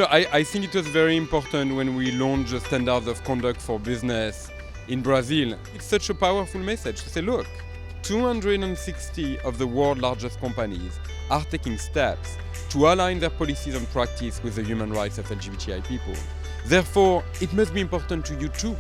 I think it was very important when we launched the standards of conduct for business in Brazil. It's such a powerful message to say, look, 260 of the world's largest companies are taking steps to align their policies and practice with the human rights of LGBTI people. Therefore, it must be important to you too.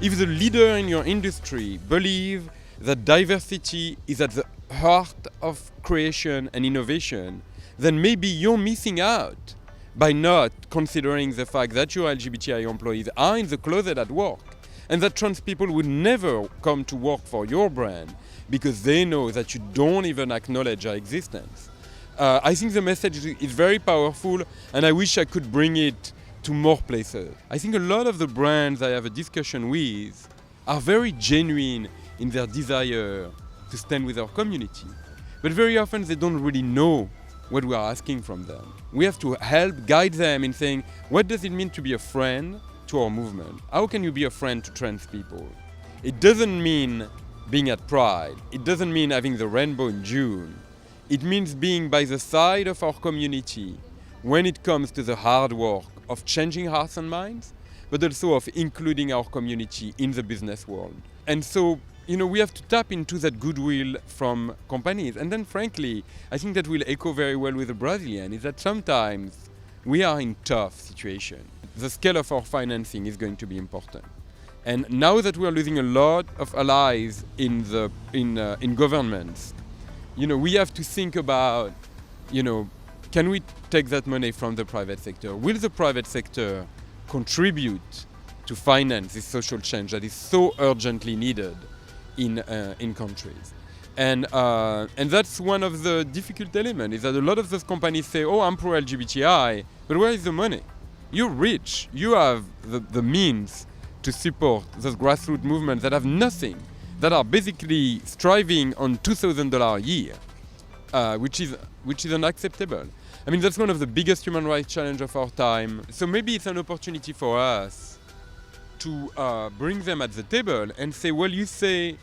If the leader in your industry believes that diversity is at the heart of creation and innovation, then maybe you're missing out by not considering the fact that your LGBTI employees are in the closet at work and that trans people would never come to work for your brand because they know that you don't even acknowledge our existence. I think the message is very powerful, and I wish I could bring it to more places. I think a lot of the brands I have a discussion with are very genuine in their desire to stand with our community. But very often they don't really know what we are asking from them. We have to help guide them in saying, what does it mean to be a friend to our movement? How can you be a friend to trans people? It doesn't mean being at Pride. It doesn't mean having the rainbow in June. It means being by the side of our community when it comes to the hard work of changing hearts and minds, but also of including our community in the business world. And so, we have to tap into that goodwill from companies. And then, frankly, I think that will echo very well with the Brazilian, is that sometimes we are in tough situations. The scale of our financing is going to be important. And now that we are losing a lot of allies in governments, we have to think about, can we take that money from the private sector? Will the private sector contribute to finance this social change that is so urgently needed in countries? And that's one of the difficult elements, is that a lot of those companies say, oh, I'm pro-LGBTI, but where is the money? You're rich. You have the means to support those grassroots movements that have nothing, that are basically striving on $2,000 a year, which is unacceptable. I mean, that's one of the biggest human rights challenges of our time. So maybe it's an opportunity for us to bring them at the table and say, well, you say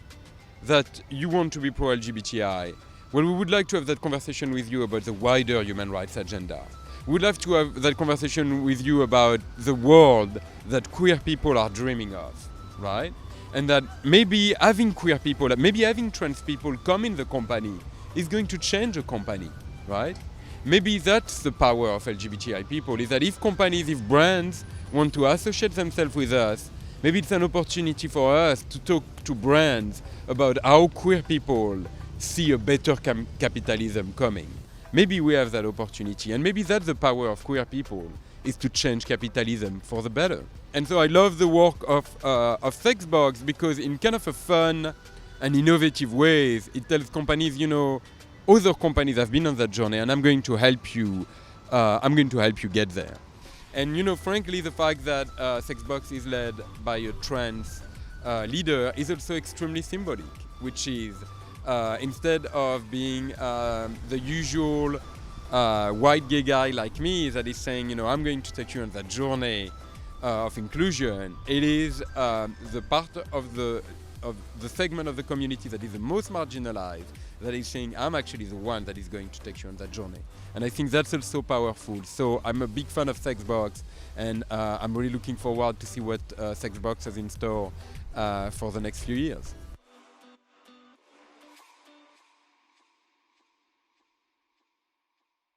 that you want to be pro-LGBTI. Well, we would like to have that conversation with you about the wider human rights agenda. We would like to have that conversation with you about the world that queer people are dreaming of, right? And that maybe having queer people, maybe having trans people come in the company is going to change a company, right? Maybe that's the power of LGBTI people, is that if brands want to associate themselves with us, maybe it's an opportunity for us to talk to brands about how queer people see a better capitalism coming. Maybe we have that opportunity, and maybe that's the power of queer people, is to change capitalism for the better. And so I love the work of Sexbox, because in kind of a fun and innovative ways, it tells companies, other companies have been on that journey, and I'm going to help you. Get there. And frankly, the fact that Sexbox is led by a trans leader is also extremely symbolic, which is instead of being the usual white gay guy like me that is saying, I'm going to take you on that journey of inclusion, it is the part of the segment of the community that is the most marginalized that is saying, I'm actually the one that is going to take you on that journey. And I think that's also powerful. So I'm a big fan of Sexbox, and I'm really looking forward to see what Sexbox has in store for the next few years.